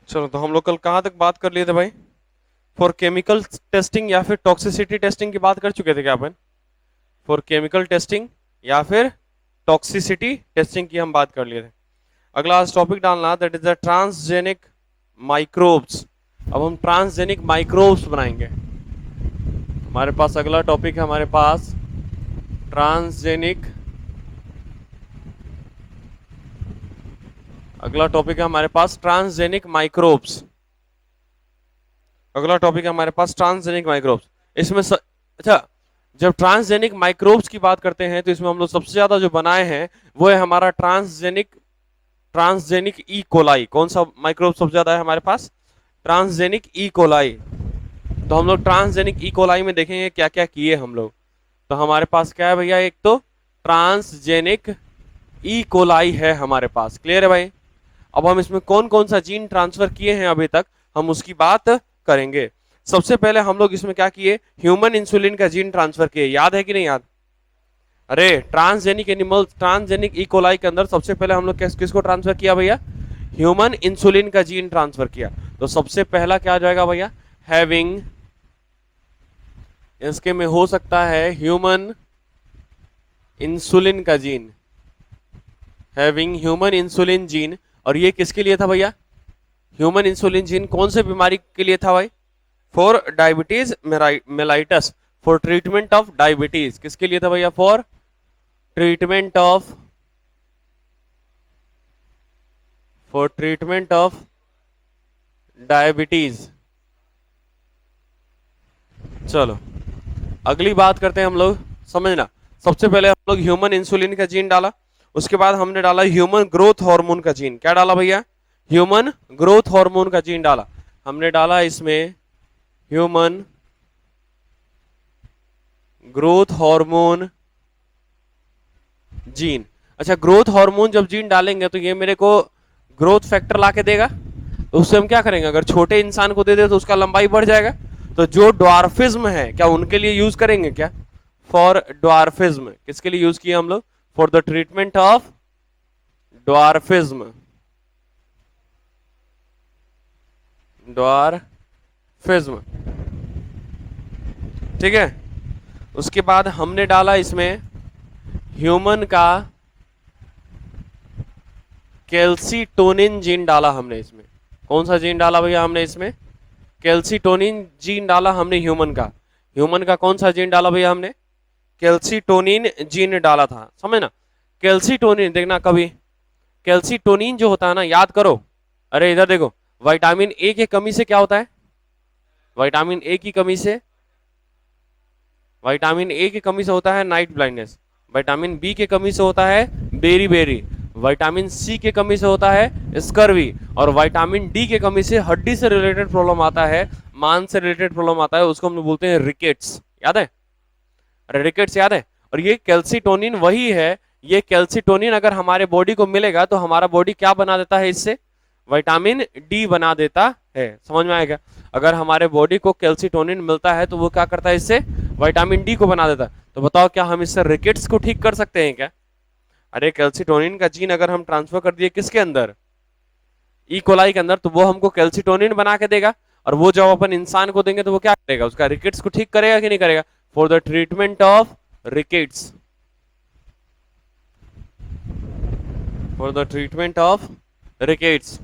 चलो, तो हम लोग कल कहाँ तक बात कर लिए थे भाई? फॉर केमिकल टेस्टिंग या फिर टॉक्सिसिटी टेस्टिंग की बात कर चुके थे क्या अपन? फॉर केमिकल टेस्टिंग या फिर टॉक्सिसिटी टेस्टिंग की हम बात कर लिए थे। अगला आज टॉपिक डालना, that is the transgenic microbes. अब हम ट्रांसजेनिक माइक्रोब्स बनाएंगे। हमारे पास अगला टॉपिक है, हमारे पास ट्रांसजेनिक, अगला टॉपिक है हमारे पास ट्रांसजेनिक माइक्रोब्स। अगला टॉपिक है हमारे पास ट्रांसजेनिक माइक्रोब्स। अच्छा, जब ट्रांसजेनिक माइक्रोब्स की बात करते हैं तो इसमें हम लोग सबसे ज्यादा जो बनाए हैं वो है हमारा ट्रांसजेनिक ट्रांसजेनिक ई कोलाई। कौन सा माइक्रोब सबसे ज्यादा है हमारे पास? Transgenic E coli. तो हम लोग ट्रांसजेनिक ई कोलाई में देखेंगे क्या क्या किए हम लोग। तो हमारे पास क्या है भैया? एक तो ट्रांसजेनिक ई कोलाई है हमारे पास। क्लियर है भाई? अब हम इसमें कौन कौन सा जीन ट्रांसफर किए हैं अभी तक, हम उसकी बात करेंगे। सबसे पहले हम लोग इसमें क्या किए? ह्यूमन इंसुलिन का जीन ट्रांसफर किए। याद है कि नहीं याद? अरे, transgenic animal, transgenic E coli के अंदर सबसे पहले हम लोग किसको ट्रांसफर किया भैया? ह्यूमन इंसुलिन का जीन ट्रांसफर किया। तो सबसे पहला क्या आ जाएगा भैया? हैविंग, इसके में हो सकता है ह्यूमन इंसुलिन का gene, having human insulin gene. और ये किसके लिए था भैया? ह्यूमन इंसुलिन जीन कौन से बीमारी के लिए था भाई? For diabetes mellitus, for treatment of diabetes. किसके लिए था भैया? For treatment of, for treatment of diabetes. चलो अगली बात करते हैं हम लोग, समझना। सबसे पहले हम लोग ह्यूमन इंसुलिन का जीन डाला, उसके बाद हमने डाला ह्यूमन ग्रोथ हार्मोन का जीन। क्या डाला भैया? ह्यूमन ग्रोथ हार्मोन का जीन डाला। हमने डाला इसमें ह्यूमन ग्रोथ हार्मोन जीन। अच्छा, ग्रोथ हार्मोन जब जीन डालेंगे तो ये मेरे को ग्रोथ फैक्टर ला के देगा। तो उससे हम क्या करेंगे? अगर छोटे इंसान को दे दे तो उसका लंबाई बढ़ जाएगा। तो जो ड्वार्फिज्म है, क्या उनके लिए यूज करेंगे क्या? For dwarfism. किसके लिए यूज किए हम लोग? For the treatment of dwarfism, dwarfism. ठीक है। उसके बाद हमने डाला इसमें ह्यूमन का कैल्सीटोनिन जीन डाला हमने इसमें। कौन सा जीन डाला भैया हमने इसमें? कैल्सीटोनिन जीन डाला हमने ह्यूमन का। ह्यूमन का कौन सा जीन डाला भैया हमने? कैल्सीटोनिन जीन डाला था। समझ ना? कैल्सीटोनिन देखना, कभी कैल्सीटोनिन जो होता है ना, याद करो। अरे इधर देखो, विटामिन ए की कमी से क्या होता है? विटामिन ए की कमी से, विटामिन ए की कमी से होता है नाइट ब्लाइंडनेस। विटामिन बी की कमी से होता है बेरी बेरी। विटामिन सी की कमी से होता है स्कर्वी। और विटामिन डी की कमी से हड्डी से रिलेटेड प्रॉब्लम आता है, मान से रिलेटेड प्रॉब्लम आता है, उसको हम लोग बोलते हैं रिकेट्स। याद है? अरे रिकेट्स याद है? और ये कैल्सीटोनिन वही है। ये कैल्सीटोनिन अगर हमारे बॉडी को मिलेगा तो हमारा बॉडी क्या बना देता है? इससे विटामिन डी बना देता है। समझ में आएगा? अगर हमारे बॉडी को कैल्सीटोनिन मिलता है तो वो क्या करता है? इससे विटामिन डी को बना देता है। तो बताओ, क्या हम इससे रिकेट्स को ठीक कर सकते हैं क्या? अरे, कैल्सीटोनिन का जीन अगर हम ट्रांसफर कर दिए किसके अंदर? ई कोलाई के अंदर, तो वो हमको कैल्सीटोनिन बना के देगा। और वो जब अपन इंसान को देंगे तो वो क्या करेगा? उसका रिकेट्स को ठीक करेगा कि नहीं करेगा? For the treatment of rickets, for the treatment of rickets.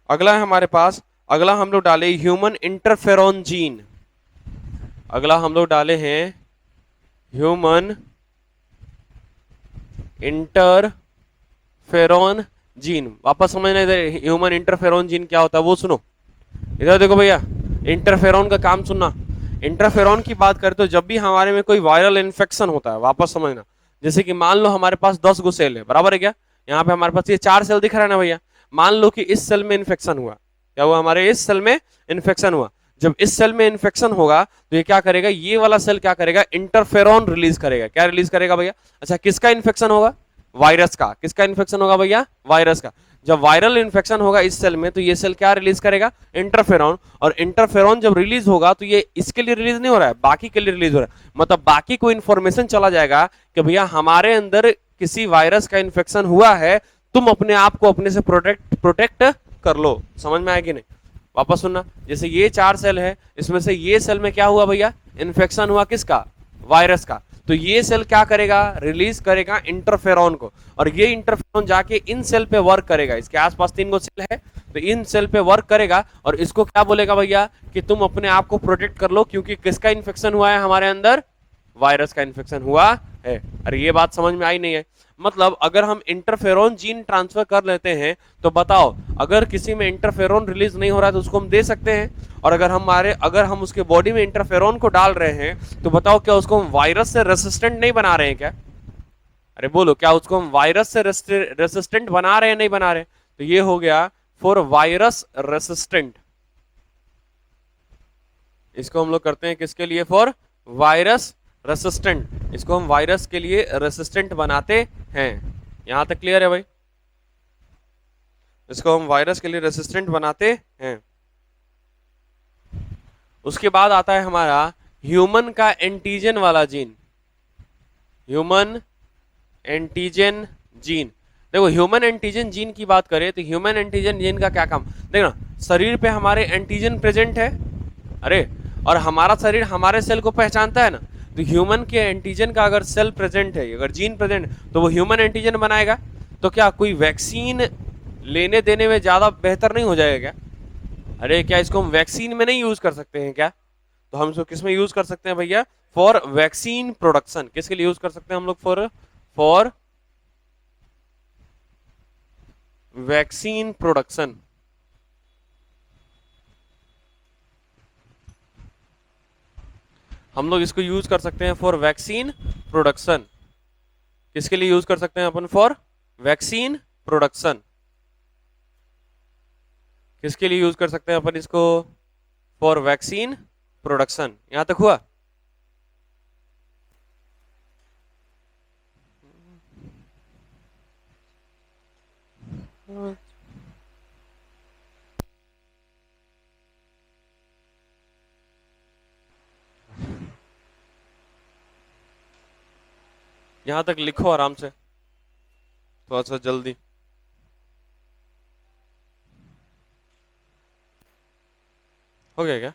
अगला है हमारे पास, अगला हम लोग डाले ह्यूमन इंटरफेरॉन जीन। अगला हम लोग डाले हैं ह्यूमन इंटरफेरॉन जीन। वापस समझना, इधर ह्यूमन इंटरफेरॉन जीन क्या होता है वो सुनो। इधर देखो भैया, इंटरफेरॉन का काम सुनना। इंटरफेरॉन की बात करें तो जब भी हमारे में कोई वायरल इन्फेक्शन होता है, वापस समझना, जैसे कि मान लो हमारे पास 10 गो सेल है, बराबर है क्या? यहाँ पे हमारे पास ये 4 सेल दिख रहा है ना भैया। मान लो कि इस सेल में इन्फेक्शन हुआ। क्या हुआ? हमारे इस सेल में इन्फेक्शन हुआ। जब इस सेल में इन्फेक्शन होगा तो ये क्या करेगा? ये वाला सेल क्या करेगा? इंटरफेरॉन रिलीज करेगा। क्या रिलीज करेगा भैया? अच्छा, किसका इन्फेक्शन होगा? वायरस का। किसका इन्फेक्शन होगा भैया? वायरस का। जब वायरल इन्फेक्शन होगा इस सेल में तो ये सेल क्या रिलीज करेगा? इंटरफेरॉन। और इंटरफेरॉन जब रिलीज होगा तो ये इसके लिए रिलीज नहीं हो रहा है, बाकी के लिए रिलीज हो रहा है। मतलब बाकी को इन्फॉर्मेशन चला जाएगा कि भैया हमारे अंदर किसी वायरस का इन्फेक्शन हुआ है, तुम अपने आप को अपने से प्रोटेक्ट प्रोटेक्ट कर लो। समझ में आया कि नहीं? वापस सुनना, जैसे ये 4 सेल है, इसमें से ये सेल में क्या हुआ भैया? इन्फेक्शन हुआ, किसका? वायरस का। तो ये सेल क्या करेगा? रिलीज करेगा इंटरफेरॉन को, और ये इंटरफेरॉन जाके इन सेल पे वर्क करेगा। इसके आसपास 3 गो सेल है, तो इन सेल पे वर्क करेगा और इसको क्या बोलेगा भैया? कि तुम अपने आप को प्रोटेक्ट कर लो, क्योंकि किसका इन्फेक्शन हुआ है हमारे अंदर? वायरस का इन्फेक्शन हुआ है। अरे ये बात समझ में आई नहीं है? मतलब अगर हम इंटरफेरॉन जीन ट्रांसफर कर लेते हैं तो बताओ, अगर किसी में इंटरफेरॉन रिलीज नहीं हो रहा है तो उसको हम दे सकते हैं, और अगर हम उसके बॉडी में इंटरफेरॉन को डाल रहे हैं तो बताओ, क्या उसको हम वायरस से रेसिस्टेंट नहीं बना रहे हैं क्या? अरे बोलो, क्या उसको हम वायरस से रेसिस्टेंट बना रहे हैं, नहीं बना रहे? तो ये हो गया फॉर वायरस रेसिस्टेंट। इसको हम लोग करते हैं किसके लिए? For virus resistant. इसको हम वायरस के लिए रेसिस्टेंट बनाते हैं। यहां तक क्लियर है भाई? इसको हम वायरस के लिए रेसिस्टेंट बनाते हैं। उसके बाद आता है हमारा ह्यूमन का एंटीजन वाला जीन। Human antigen gene. देखो, ह्यूमन एंटीजन जीन की बात करें तो ह्यूमन एंटीजन जीन का क्या काम? देखना, शरीर पे हमारे एंटीजन प्रेजेंट है, अरे, और हमारा शरीर हमारे सेल को पहचानता है ना। तो ह्यूमन के एंटीजन का अगर सेल प्रेजेंट है, अगर जीन प्रेजेंट, तो वो ह्यूमन एंटीजन बनाएगा। तो क्या कोई वैक्सीन लेने देने में ज्यादा बेहतर नहीं हो जाएगा क्या? अरे क्या इसको हम वैक्सीन में नहीं यूज कर सकते हैं क्या? तो हम इसको किस में यूज कर सकते हैं भैया? For vaccine production. किसके लिए यूज कर सकते हैं हम लोग? For vaccine production. हम लोग इसको यूज कर सकते हैं फॉर वैक्सीन प्रोडक्शन। किसके लिए यूज कर सकते हैं अपन? For vaccine production. किसके लिए यूज कर सकते हैं अपन इसको? For vaccine production. यहां तक हुआ? यहां तक लिखो आराम से, थोड़ा सा जल्दी। हो गया क्या?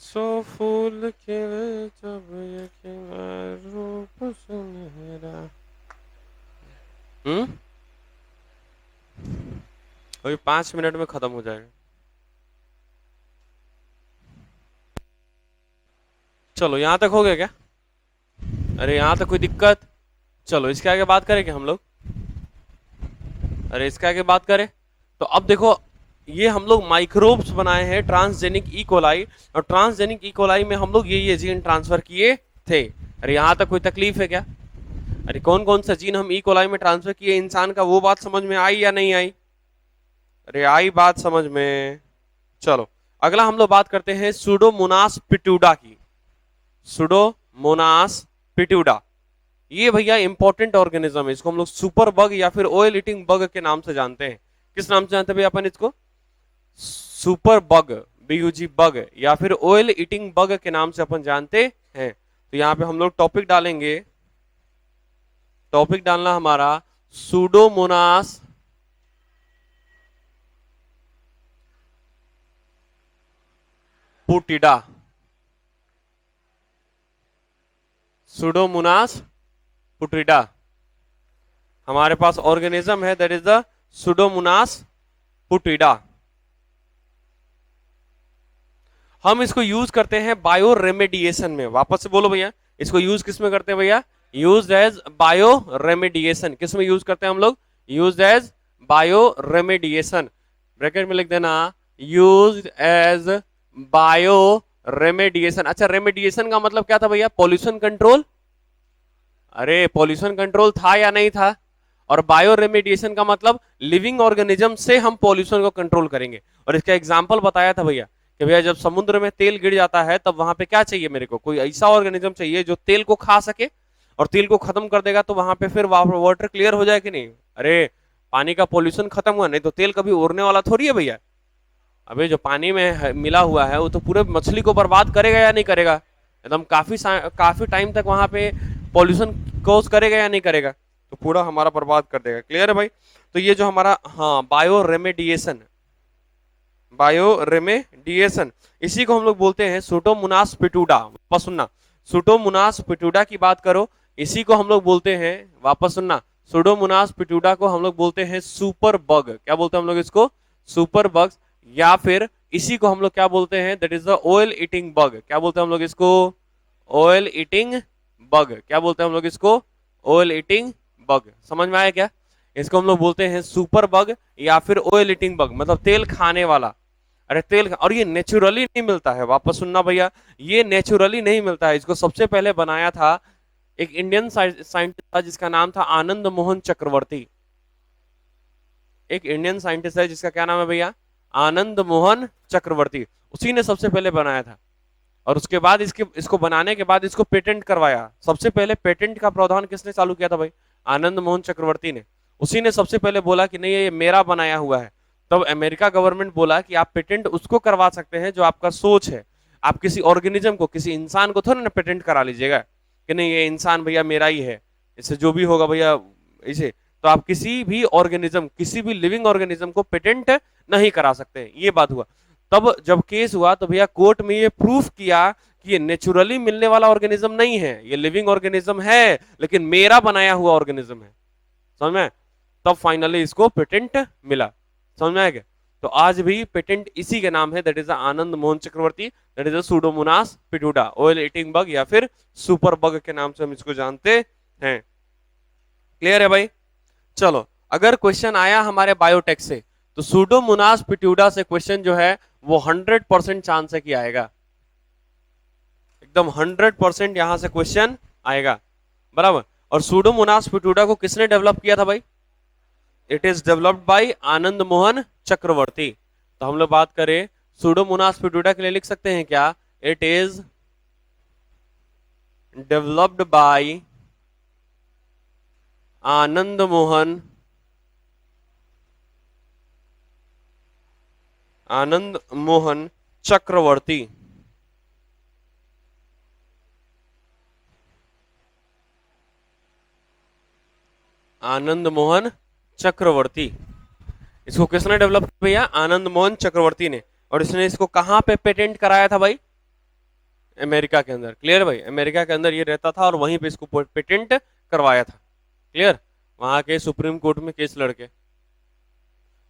सो फूल खिले जब ये खिला रूप सुनहरा। अभी 5 मिनट में खत्म हो जाएगा। चलो, यहां तक हो गया क्या? अरे यहां तक कोई दिक्कत? चलो, इसके आगे बात करें क्या हम लोग? अरे इसके आगे बात करें तो अब देखो, ये हम लोग माइक्रोब्स बनाए हैं ट्रांसजेनिक ई कोलाई, और ट्रांसजेनिक ई कोलाई में हम लोग ये जीन ट्रांसफर किए थे। अरे यहां तक कोई तकलीफ है क्या? अरे कौन कौन सा जीन हम ई कोलाई में ट्रांसफर किए इंसान का, वो बात समझ में आई या नहीं आई? अरे आई बात समझ में? चलो, अगला हम लोग बात करते हैं सुडोमोनास पिट्यूडा की। सुडोमोनास पिट्यूडा, ये भैया इंपॉर्टेंट ऑर्गेनिज्म है। इसको हम लोग सुपर बग या फिर ऑयल ईटिंग बग के नाम से जानते हैं। किस नाम से जानते हैं भैया अपन इसको? सुपर बग, बीयूजी बग, या फिर ऑयल ईटिंग बग के नाम से अपन जानते हैं। तो यहां पे हम लोग टॉपिक डालेंगे, टॉपिक डालना हमारा सुडोमोनास पुटिडा। सुडोमोनास पुटिडा हमारे पास ऑर्गेनिज्म है, दैट इज द सुडोमोनास पुटिडा। हम इसको यूज करते हैं बायो रेमेडिएशन में। वापस से बोलो भैया, इसको यूज किस में करते हैं भैया? Use as bioremediation. किस में यूज करते हैं हम लोग? Use as bioremediation. Bracket में लिख देना, यूज एज बायो रेमेडिएशन। अच्छा, रेमेडिएशन का मतलब क्या था भैया? Pollution control. अरे पॉल्यूशन कंट्रोल था या नहीं था? और बायो रेमेडिएशन का मतलब लिविंग ऑर्गेनिज्म से हम पॉल्यूशन को कंट्रोल करेंगे। और इसका एग्जांपल बताया था भैया कि भैया जब समुद्र में तेल गिर जाता है तब वहां पे क्या चाहिए मेरे को, कोई ऐसा ऑर्गेनिज्म चाहिए जो तेल को खा सके और तेल को खत्म कर देगा, तो वहां पे फिर वाटर क्लियर हो जाए कि नहीं। अरे पानी का पोल्यूशन खत्म हुआ, नहीं तो तेल कभी उड़ने वाला थोड़ी है भैया। अबे जो पानी में मिला हुआ है वो तो पूरे मछली को बर्बाद करेगा या नहीं करेगा, एकदम काफी टाइम तक वहां पे पॉल्यूशन कोज करेगा या नहीं करेगा, तो पूरा हमारा बर्बाद कर देगा। क्लियर है भाई। तो ये जो हमारा हाँ बायो रेमेडिएशन, बायो रेमेडिएशन, इसी को हम लोग बोलते हैं सुडोमोनास पिटूडा। वापस सुनना, सुडोमोनास पिटूडा की बात करो, इसी को हम लोग बोलते हैं, वापस सुनना, सुडोमोनास पिटूडा को हम लोग बोलते हैं सुपर बग। क्या बोलते हैं हम लोग इसको, सुपर बग्स, या फिर इसी को हम लोग क्या बोलते हैं, that is the oil eating bug. क्या बोलते हैं हम लोग इसको, ऑयल ईटिंग बग। क्या बोलते हैं हम लोग इसको, ऑयल ईटिंग बग। समझ में आया क्या। इसको हम लोग बोलते हैं सुपर बग या फिर ऑयल ईटिंग बग, मतलब तेल खाने वाला। अरे तेल, और ये नेचुरली नहीं मिलता है, वापस सुनना भैया, ये नेचुरली नहीं मिलता है। इसको सबसे पहले बनाया था एक इंडियन साइंटिस्ट था जिसका नाम था आनंद मोहन चक्रवर्ती। एक इंडियन साइंटिस्ट है जिसका क्या नाम है भैया, आनंद मोहन चक्रवर्ती, उसी ने सबसे पहले बनाया था। और उसके बाद इसको बनाने के बाद इसको पेटेंट करवाया। सबसे पहले पेटेंट का प्रावधान किसने चालू किया था भाई, आनंद मोहन चक्रवर्ती ने। उसी ने सबसे पहले बोला कि नहीं ये मेरा बनाया हुआ है। तब अमेरिका गवर्नमेंट बोला कि आप पेटेंट उसको करवा सकते हैं जो आपका सोच है। आप किसी ऑर्गेनिज्म को, किसी इंसान को थोड़ा ना पेटेंट करा लीजिएगा कि नहीं ये इंसान भैया मेरा ही है, इससे जो भी होगा भैया इसे। तो आप किसी भी ऑर्गेनिज्म, किसी भी लिविंग ऑर्गेनिज्म को पेटेंट नहीं करा सकते, ये बात हुआ। तब जब केस हुआ तो भैया कोर्ट में ये प्रूफ किया कि ये नेचुरली मिलने वाला ऑर्गेनिज्म नहीं है, ये लिविंग ऑर्गेनिज्म है लेकिन मेरा बनाया हुआ ऑर्गेनिज्म है। समझ में। तब फाइनली इसको पेटेंट मिला। समझ में आया क्या। तो आज भी पेटेंट इसी के नाम है, that is Anand Mohan Chakraborty, that is Pseudomonas putida, oil eating bug या फिर सुपर बग के नाम से हम इसको जानते हैं। क्लियर है भाई। चलो अगर क्वेश्चन आया हमारे बायोटेक से तो सुडोमोनास पिट्यूडा से क्वेश्चन जो है वो 100% चांस है कि आएगा, एकदम 100% यहां से क्वेश्चन आएगा, बराबर। और सुडोमोनास पिट्यूडा को किसने डेवलप किया था भाई, इट इज डेवलप्ड बाय आनंद मोहन चक्रवर्ती। तो हम लोग बात करें सुडोमोनास पिट्यूडा के लिए लिख सकते हैं क्या, it is developed by Anand Mohan, आनंद मोहन चक्रवर्ती। आनंद मोहन चक्रवर्ती, इसको किसने डेवलप किया भैया, आनंद मोहन चक्रवर्ती ने। और इसने इसको कहां पे पेटेंट कराया था भाई, अमेरिका के अंदर। क्लियर भाई, अमेरिका के अंदर ये रहता था और वहीं पे इसको पेटेंट करवाया था। क्लियर, वहां के सुप्रीम कोर्ट में केस लड़के।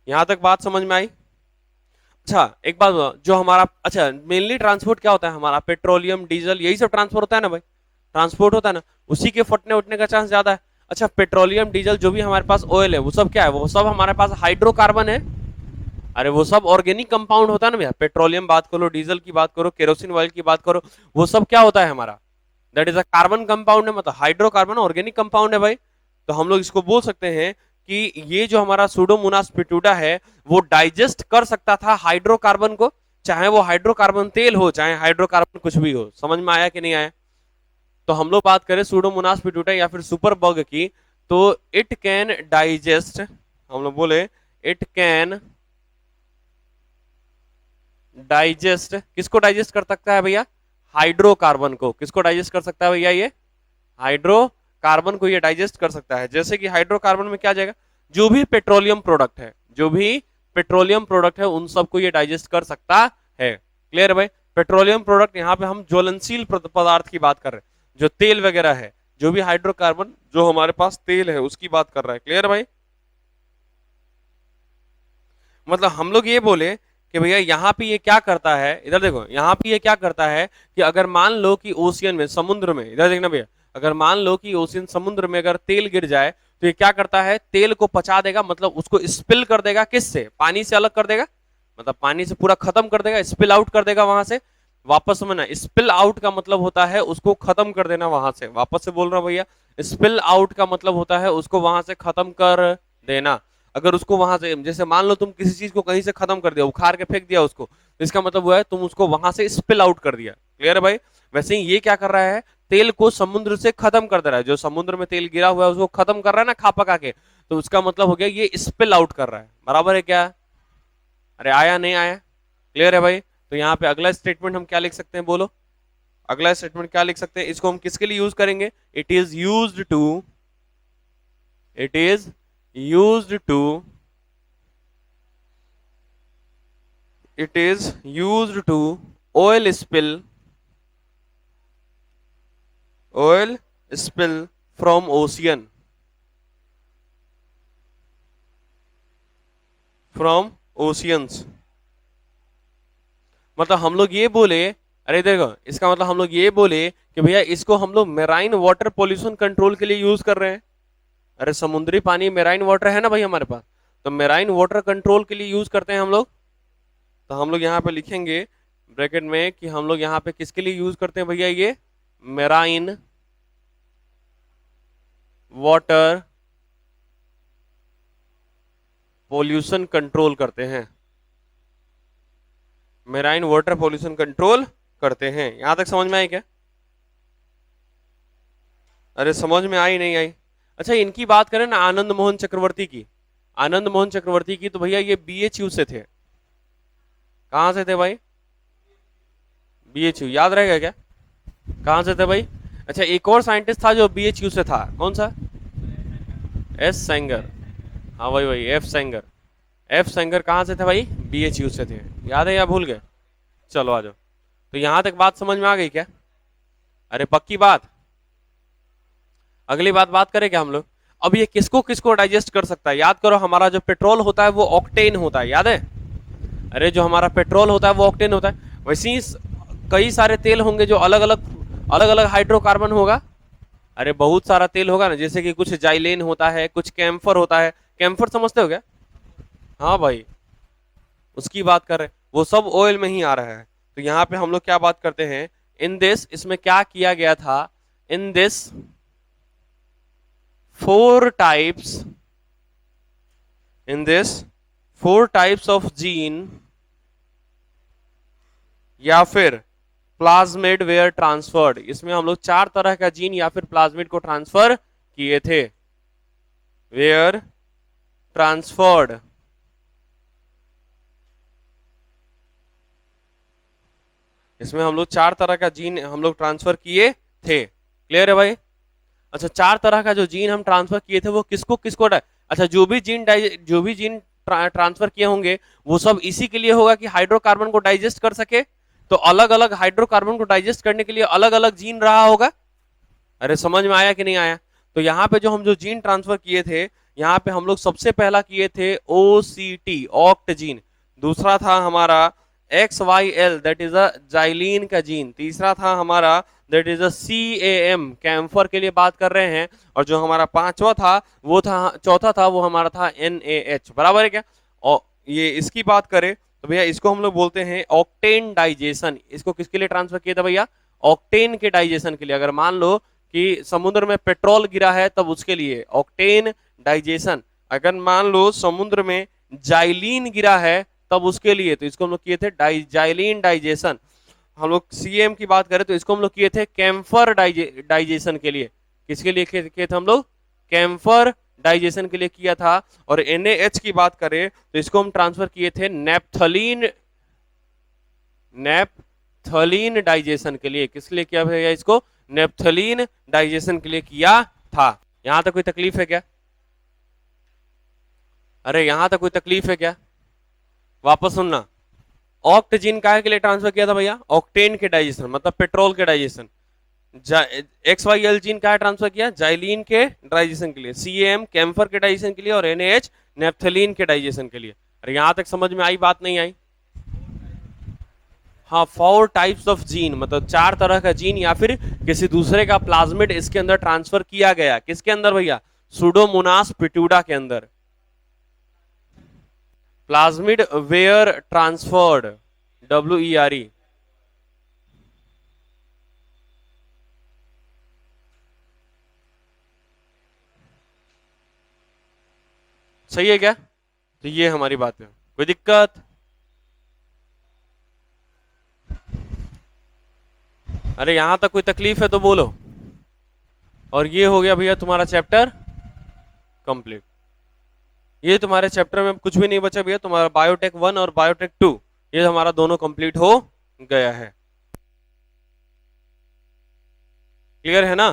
यहां तक बात समझ में आई। अच्छा एक बात जो हमारा, अच्छा मेनली ट्रांसपोर्ट क्या होता है हमारा, पेट्रोलियम डीजल यही सब ट्रांसपोर्ट होता है ना भाई, ट्रांसपोर्ट होता है ना, उसी के फटने उठने का चांस ज्यादा है। अच्छा पेट्रोलियम डीजल जो भी हमारे पास ऑयल है वो सब क्या है, वो सब हमारे पास हाइड्रोकार्बन है। अरे वो सब ऑर्गेनिक कंपाउंड होता है ना भैया, पेट्रोलियम बात करो, डीजल की बात करो, केरोसिन ऑयल की बात करो, वो सब क्या होता है हमारा, that is a carbon compound है, मतलब हाइड्रोकार्बन ऑर्गेनिक कंपाउंड है भाई। तो हम लोग इसको बोल सकते हैं कि ये जो हमारा सुडोमोनास पिट्यूडा है वो डाइजेस्ट कर सकता था हाइड्रोकार्बन को, चाहे वो हाइड्रोकार्बन तेल हो चाहे हाइड्रोकार्बन कुछ भी हो। समझ में आया कि नहीं आया। तो हम लोग बात करें सुडोमोनास पिट्यूटा या फिर सुपर बग की, तो इट कैन डाइजेस्ट, हम लोग बोले इट कैन डाइजेस्ट, किसको डाइजेस्ट कर सकता है भैया, हाइड्रोकार्बन को। किसको डाइजेस्ट कर सकता है भैया, ये हाइड्रोकार्बन को ये डाइजेस्ट कर सकता है। जैसे कि हाइड्रोकार्बन में क्या जाएगा, जो भी पेट्रोलियम प्रोडक्ट है, जो भी पेट्रोलियम प्रोडक्ट है उन सबको ये डाइजेस्ट कर सकता है। क्लियर है भाई। पेट्रोलियम प्रोडक्ट यहाँ पे हम ज्वलनशील पदार्थ की बात कर रहे हैं, जो तेल वगैरह है, जो भी हाइड्रोकार्बन जो हमारे पास तेल है उसकी बात कर रहा है। क्लियर भाई। मतलब हम लोग ये बोले कि भैया यहाँ पे ये क्या करता है, इधर देखो, यहाँ पे ये क्या करता है कि अगर मान लो कि ओशियन में, समुद्र में, इधर देखना भैया, अगर मान लो कि ओशियन समुद्र में अगर तेल गिर जाए तो ये क्या करता है, तेल को पचा देगा, मतलब उसको स्पिल कर देगा, किससे, पानी से अलग कर देगा, मतलब पानी से पूरा खत्म कर देगा, स्पिल आउट कर देगा वहां से। वापस समझना, स्पिल आउट का मतलब होता है उसको खत्म कर देना वहां से। वापस से बोल रहा हूं भैया, स्पिल आउट का मतलब होता है उसको वहां से खत्म कर देना। अगर उसको वहां से, जैसे मान लो तुम किसी चीज को कहीं से खत्म कर दिया, उखाड़ के फेंक दिया उसको, इसका मतलब हुआ है तुम उसको वहां से स्पिल आउट कर दिया। क्लियर है भाई? वैसे ही ये क्या कर रहा है, तेल को समुद्र से खत्म कर दे रहा है। जो समुद्र में तेल गिरा हुआ है उसको खत्म कर रहा है ना, खा पका के, तो उसका मतलब हो गया ये स्पिल आउट कर रहा है। बराबर है क्या? अरे आया नहीं आया? क्लियर है भाई? तो यहाँ पे अगला स्टेटमेंट हम क्या लिख सकते हैं, बोलो। अगला स्टेटमेंट क्या लिख सकते हैं, इसको हम किसके लिए यूज करेंगे? It is used to it is used to oil spill from oceans। मतलब हम लोग ये बोले, अरे देखो इसका मतलब हम लोग ये बोले कि भैया इसको हम लोग मेराइन वाटर पोल्यूशन कंट्रोल के लिए यूज कर रहे हैं। अरे समुद्री पानी मेराइन वाटर है ना भाई हमारे पास, तो मेराइन वाटर कंट्रोल के लिए यूज करते हैं हम लोग। तो हम लोग यहाँ पे लिखेंगे ब्रैकेट में कि हम लोग यहाँ पे किसके लिए यूज करते हैं भैया, ये मेराइन वाटर पोल्यूशन कंट्रोल करते हैं। मेराइन वाटर पोल्यूशन कंट्रोल करते हैं। यहां तक समझ में आई क्या? अरे समझ में आई नहीं आई? अच्छा इनकी बात करें ना, आनंद मोहन चक्रवर्ती की, आनंद मोहन चक्रवर्ती की, तो भैया ये बीएचयू से थे। कहां से थे भाई? बीएचयू, याद रहेगा क्या? कहां से थे भाई? अच्छा एक और साइंटिस्ट था जो बीएचयू से था, कौन सा? एस सेंगर। हाँ भाई भाई एफ सेंगर। एफ सेंगर कहां से थे भाई? बीएचयू से थे। याद है या भूल गए? चलो आ जाओ। तो यहां तक बात समझ में आ गई क्या? अरे पक्की बात। अगली बात करें क्या हम लोग? अब ये किसको किसको डाइजेस्ट कर सकता है? याद करो हमारा जो पेट्रोल होता है वो ऑक्टेन होता है, याद है? अरे जो हमारा पेट्रोल होता है वो ऑक्टेन होता है। वैसे ही कई सारे तेल होंगे जो अलग अलग हाइड्रोकार्बन होगा। अरे बहुत सारा तेल होगा ना, जैसे कि कुछ जाइलेन होता है, कुछ कैम्फर होता है। कैम्फर समझते हो क्या? हाँ भाई उसकी बात कर रहे हैं, वो सब ऑयल में ही आ रहा है। तो यहाँ पे हम लोग क्या बात करते हैं, इन दिस, इसमें क्या किया गया था, in this four types in this four types of gene या फिर प्लाज्मिड वेयर ट्रांसफर्ड। इसमें हम लोग 4 तरह का जीन या फिर प्लाज्मिड को ट्रांसफर किए थे। वेयर ट्रांसफर्ड, इसमें हम लोग 4 तरह का जीन हम लोग ट्रांसफर किए थे। क्लियर है भाई? अच्छा 4 तरह का जो जीन हम ट्रांसफर किए थे वो किसको किसको अच्छा जो भी जीन ट्रांसफर किए होंगे वो सब इसी के लिए होगा कि हाइड्रोकार्बन को डाइजेस्ट कर सके। तो अलग अलग हाइड्रोकार्बन को डाइजेस्ट करने के लिए अलग अलग जीन रहा होगा। अरे समझ में आया कि नहीं आया? तो यहाँ पे जो हम जो जीन ट्रांसफर किए थे, यहाँ पे हम लोग सबसे पहला किए थे ओसीटी ऑक्ट जीन। दूसरा था हमारा XYL that is a xylene का जीन। तीसरा था हमारा that is a CAM camphor के लिए बात कर रहे हैं। और जो हमारा पांचवा था वो था, चौथा था वो हमारा था NaH। बराबर है क्या? और ये इसकी बात करें तो भैया इसको हम लोग बोलते हैं ऑक्टेन डाइजेशन। इसको किसके लिए ट्रांसफर किया था भैया? ऑक्टेन के डाइजेशन के लिए। अगर मान लो कि समुद्र में पेट्रोल गिरा है तब उसके लिए ऑक्टेन डाइजेशन। अगर मान लो समुद्र में जाइलीन गिरा है तब उसके लिए, तो इसको हम लोग किए थे जाइलीन डाइजेशन। हम लोग CM की बात करें तो इसको हम लोग किए थे कैम्फर डाइजेशन के लिए। किसके लिए किए थे हम लोग? कैम्फर डाइजेशन के लिए किया था। और NaH की बात करें तो इसको हम ट्रांसफर किए थे नेप्थलीन डाइजेशन के लिए। किस लिए किया भैया इसको? नेप्थलीन डाइजेशन के लिए किया था। यहां तक कोई तकलीफ है क्या? अरे यहां तक कोई तकलीफ है क्या? वापस सुनना। ऑक्ट जीन काहे के लिए ट्रांसफर किया था भैया? ऑक्टेन के डाइजेशन, मतलब पेट्रोल के डाइजेशन। XYL जीन का ट्रांसफर किया? जाइलीन के डाइजेशन के लिए। CAM कैम्फर के डाइजेशन के लिए। और NaH नेप्थलीन के डाइजेशन के लिए। अरे यहां तक समझ में आई बात नहीं आई? हाँ 4 टाइप्स ऑफ जीन, मतलब 4 तरह का जीन या फिर किसी दूसरे का प्लाज्मिड इसके अंदर ट्रांसफर किया गया। किसके अंदर भैया? सुडोमोनास पिट्यूडा के अंदर। Plasmid were transferred, WERE। सही है क्या? तो ये हमारी बात है, कोई दिक्कत? अरे यहां तक कोई तकलीफ है तो बोलो। और ये हो गया भैया तुम्हारा चैप्टर कंप्लीट। ये तुम्हारे चैप्टर में कुछ भी नहीं बचा भैया, तुम्हारा बायोटेक 1 और बायोटेक 2 ये हमारा दोनों कंप्लीट हो गया है। क्लियर है ना?